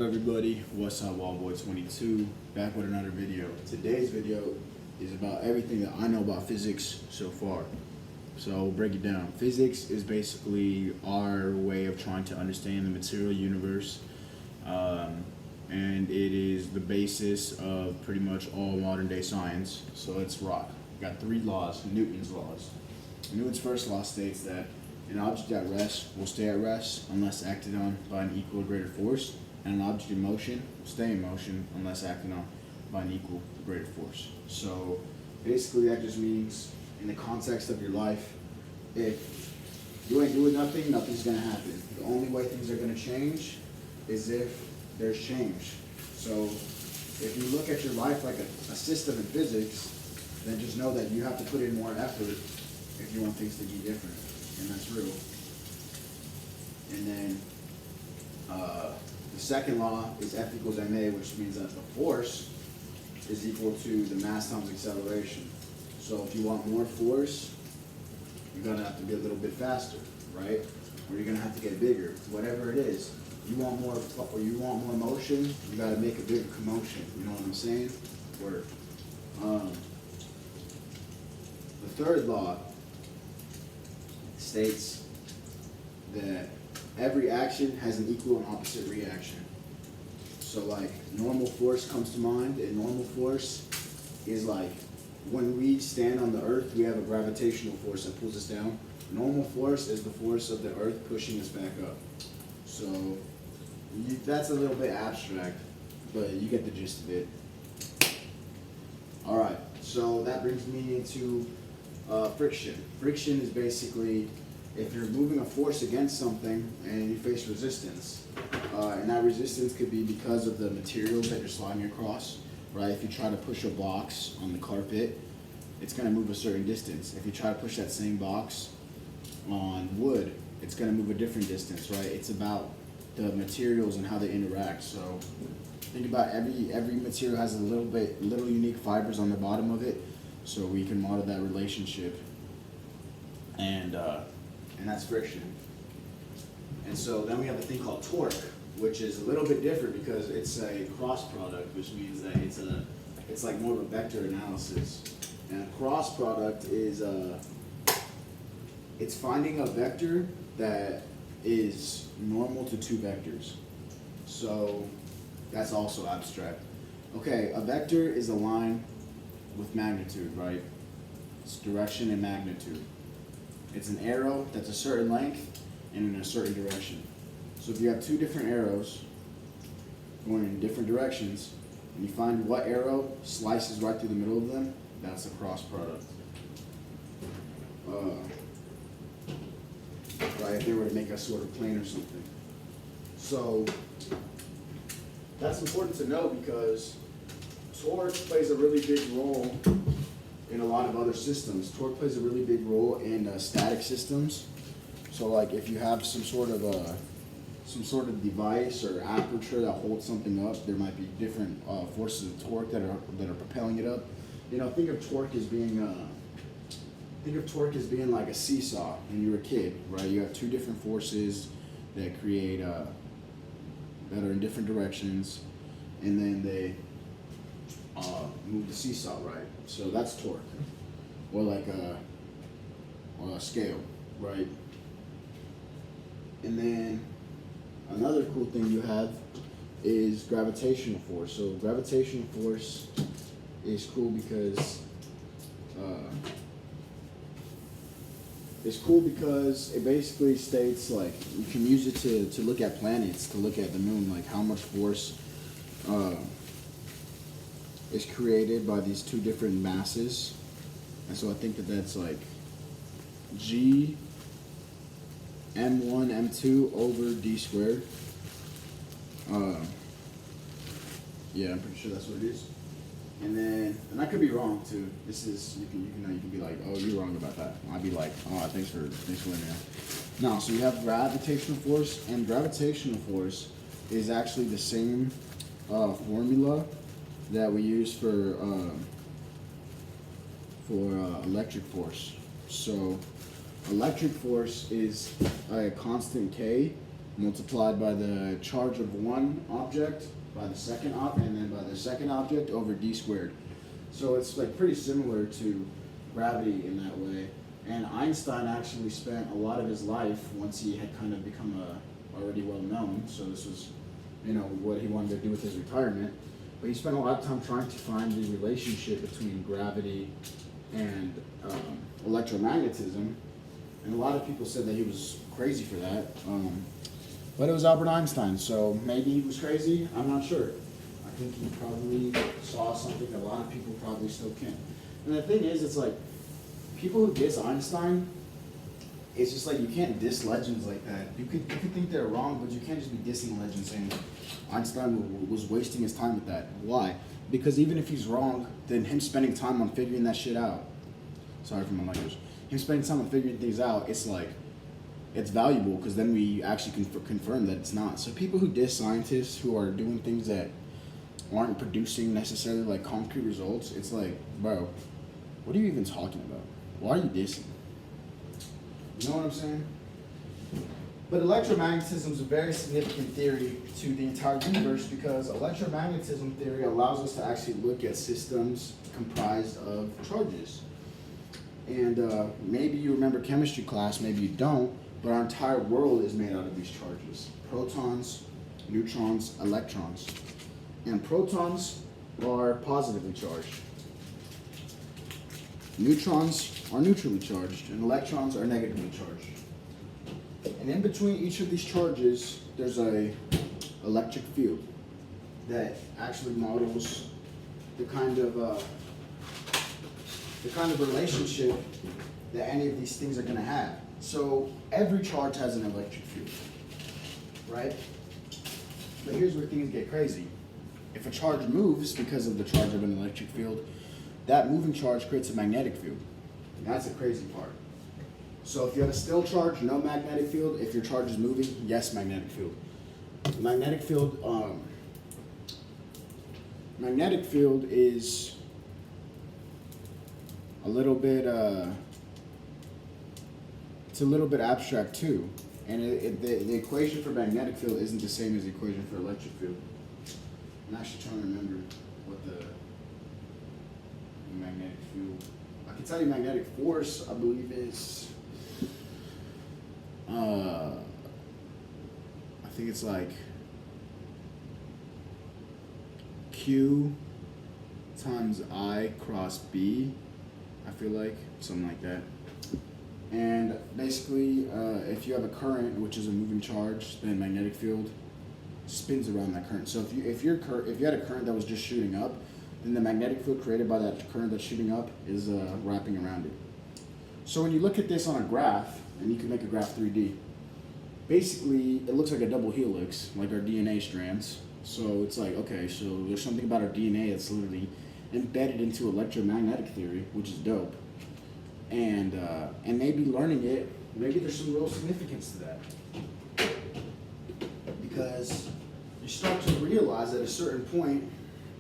Everybody, what's up, Wallboy22, back with another video. Today's video is about everything that I know about physics so far. So we'll break it down. Physics is basically our way of trying to understand the material universe, and it is the basis of pretty much all modern day science. So let's rock. We got three laws, Newton's laws. Newton's first law states that an object at rest will stay at rest unless acted on by an equal or greater force, and an object in motion will stay in motion unless acted on by an equal or greater force. So basically that just means in the context of your life, if you ain't doing nothing, nothing's gonna happen. The only way things are gonna change is if there's change. So if you look at your life like a system in physics, then just know that you have to put in more effort if you want things to be different, and that's real. And then the second law is F equals ma, which means that the force is equal to the mass times acceleration. So if you want more force, you're gonna have to be a little bit faster, right? Or you're gonna have to get bigger. Whatever it is, you want more, or you want more motion, you gotta make a bigger commotion. You know what I'm saying? Word. The third law states that every action has an equal and opposite reaction. So like normal force comes to mind, and normal force is like when we stand on the earth, we have a gravitational force that pulls us down. Normal force is the force of the earth pushing us back up. So that's a little bit abstract, but you get the gist of it. All right, so that brings me into friction. Friction is basically if you're moving a force against something and you face resistance, and that resistance could be because of the materials that you're sliding across, right? If you try to push a box on the carpet, it's gonna move a certain distance. If you try to push that same box on wood, it's gonna move a different distance, right? It's about the materials and how they interact. So think about every material has little unique fibers on the bottom of it, so we can model that relationship, and that's friction. And so then we have a thing called torque, which is a little bit different because it's a cross product, which means that it's like more of a vector analysis. And a cross product is it's finding a vector that is normal to two vectors. So that's also abstract. Okay, a vector is a line with magnitude, right? It's direction and magnitude. It's an arrow that's a certain length and in a certain direction. So if you have two different arrows going in different directions, and you find what arrow slices right through the middle of them, that's a cross product. Right, if they were to make a sort of plane or something. So that's important to know because torque plays a really big role in a lot of other systems. Torque plays a really big role in static systems. So like if you have some sort of device or aperture that holds something up, there might be different forces of torque that are propelling it up. You know, think of torque as being like a seesaw when you were a kid, right? You have two different forces that create that are in different directions, and then they move the seesaw, right? So that's torque, or like a scale, right? And then another cool thing you have is gravitational force. So gravitational force is cool because it basically states, like, you can use it to look at planets, to look at the moon, like how much force is created by these two different masses. And so I think that's like G M1 M2 over D squared. Yeah, I'm pretty sure that's what it is. And I could be wrong too. This is you can be like, oh, you're wrong about that. I'd be like, oh, thanks for letting me know. No, so you have gravitational force, and gravitational force is actually the same formula that we use for electric force. So electric force is a constant K multiplied by the charge of one object by the second and then by the second object over d squared. So it's like pretty similar to gravity in that way. And Einstein actually spent a lot of his life, once he had kind of become already well known, so this was, what he wanted to do with his retirement, but he spent a lot of time trying to find the relationship between gravity and electromagnetism. And a lot of people said that he was crazy for that. But it was Albert Einstein, so maybe he was crazy, I'm not sure. I think he probably saw something that a lot of people probably still can't. And the thing is, it's like, people who diss Einstein, it's just like you can't diss legends like that. You could think they're wrong, but you can't just be dissing legends saying Einstein was wasting his time with that. Why? Because even if he's wrong, then him spending time on figuring that shit out. Sorry for my language. Him spending time on figuring things out, it's like, it's valuable because then we actually can confirm that it's not. So people who diss scientists who are doing things that aren't producing necessarily like concrete results, it's like, bro, what are you even talking about? Why are you dissing? You know what I'm saying? But electromagnetism is a very significant theory to the entire universe because electromagnetism theory allows us to actually look at systems comprised of charges. And maybe you remember chemistry class, maybe you don't, but our entire world is made out of these charges. Protons, neutrons, electrons. And protons are positively charged. Neutrons are neutrally charged, and electrons are negatively charged. And in between each of these charges, there's a electric field that actually models the kind of relationship that any of these things are going to have. So every charge has an electric field, right? But here's where things get crazy. If a charge moves because of the charge of an electric field, that moving charge creates a magnetic field. And that's the crazy part. So if you have a still charge, no magnetic field. If your charge is moving, yes, magnetic field. Magnetic field is a little bit, it's a little bit abstract too. And the equation for magnetic field isn't the same as the equation for electric field. I'm actually trying to remember what the magnetic field. I can tell you magnetic force, I believe, is I think it's like Q times I cross B, I feel like, something like that. And basically, if you have a current, which is a moving charge, then magnetic field spins around that current. So if you had a current that was just shooting up, then the magnetic field created by that current that's shooting up is wrapping around it. So when you look at this on a graph, and you can make a graph 3D, basically it looks like a double helix, like our DNA strands. So it's like, okay, so there's something about our DNA that's literally embedded into electromagnetic theory, which is dope. And maybe learning it, maybe there's some real significance to that. Because you start to realize at a certain point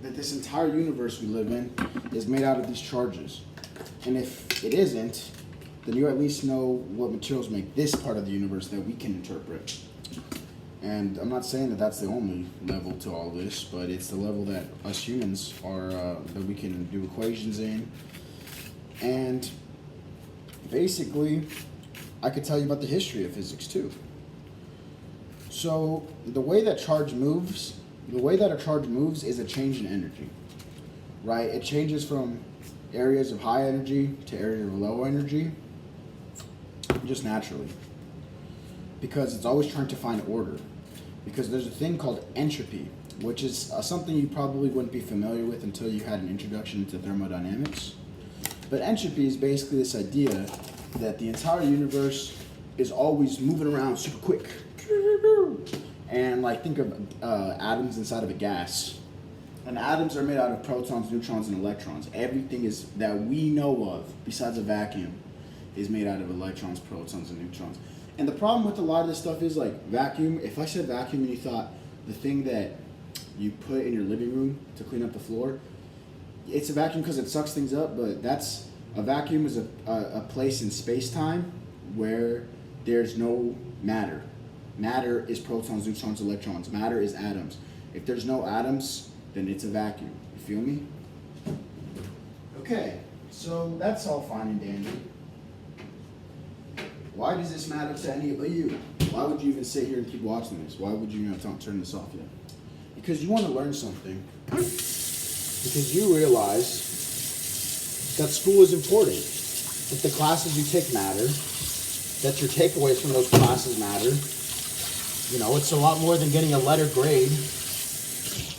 that this entire universe we live in is made out of these charges. And if it isn't, then you at least know what materials make this part of the universe that we can interpret. And I'm not saying that that's the only level to all this, but it's the level that us humans are, that we can do equations in. And basically, I could tell you about the history of physics too. So the way that a charge moves is a change in energy, right? It changes from areas of high energy to areas of low energy, just naturally, because it's always trying to find order. Because there's a thing called entropy, which is something you probably wouldn't be familiar with until you had an introduction to thermodynamics. But entropy is basically this idea that the entire universe is always moving around super quick. And like, think of atoms inside of a gas. And atoms are made out of protons, neutrons, and electrons. Everything is that we know of, besides a vacuum, is made out of electrons, protons, and neutrons. And the problem with a lot of this stuff is, like, vacuum. If I said vacuum and you thought the thing that you put in your living room to clean up the floor, it's a vacuum because it sucks things up, but a vacuum is a place in space-time where there's no matter. Matter is protons, neutrons, electrons. Matter is atoms. If there's no atoms, then it's a vacuum. You feel me? Okay, so that's all fine and dandy. Why does this matter to any of you? Why would you even sit here and keep watching this? Why would you turn this off yet? Because you want to learn something. Because you realize that school is important. That the classes you take matter. That your takeaways from those classes matter. You know, it's a lot more than getting a letter grade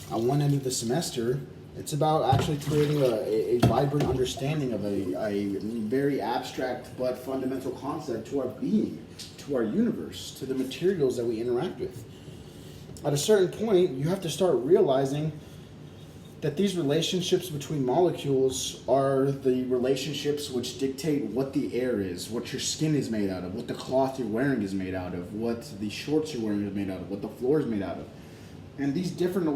on one end of the semester. It's about actually creating a vibrant understanding of a very abstract but fundamental concept to our being, to our universe, to the materials that we interact with. At a certain point, you have to start realizing that these relationships between molecules are the relationships which dictate what the air is, what your skin is made out of, what the cloth you're wearing is made out of, what the shorts you're wearing is made out of, what the floor is made out of. And these different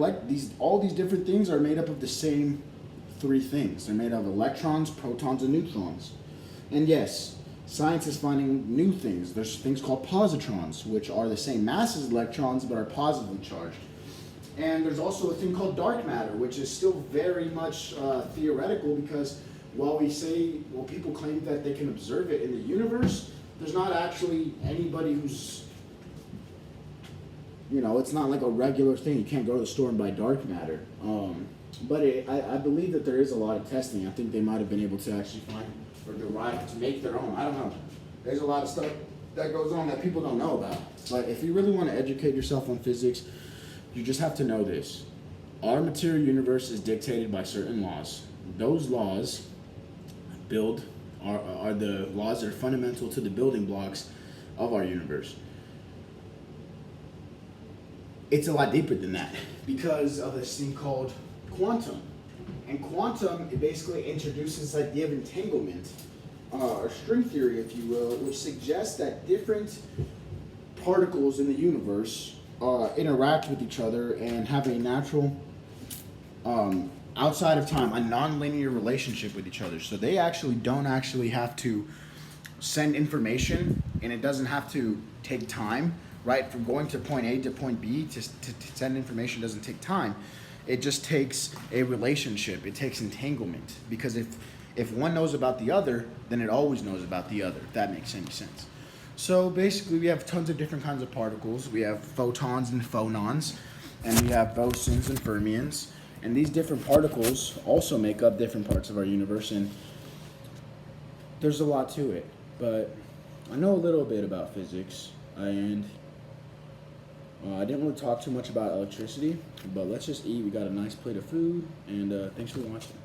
all these different things are made up of the same three things. They're made of electrons, protons, and neutrons. And yes, science is finding new things. There's things called positrons, which are the same mass as electrons but are positively charged. And there's also a thing called dark matter, which is still very much theoretical, because while people claim that they can observe it in the universe, there's not actually anybody who's, you know, it's not like a regular thing. You can't go to the store and buy dark matter. But I believe that there is a lot of testing. I think they might have been able to actually find or derive to make their own. I don't know. There's a lot of stuff that goes on that people don't know about. But if you really want to educate yourself on physics, you just have to know this. Our material universe is dictated by certain laws. Those laws are the laws that are fundamental to the building blocks of our universe. It's a lot deeper than that because of this thing called quantum. And quantum, it basically introduces this idea of entanglement, or string theory, if you will, which suggests that different particles in the universe interact with each other and have a natural, outside of time, a non-linear relationship with each other. So they don't have to send information, and it doesn't have to take time, right? From going to point A to point B to send information doesn't take time. It just takes a relationship. It takes entanglement. Because if one knows about the other, then it always knows about the other, if that makes any sense. So basically, we have tons of different kinds of particles. We have photons and phonons, and we have bosons and fermions. And these different particles also make up different parts of our universe, and there's a lot to it. But I know a little bit about physics, and I didn't really talk too much about electricity, but let's just eat. We got a nice plate of food, and thanks for watching.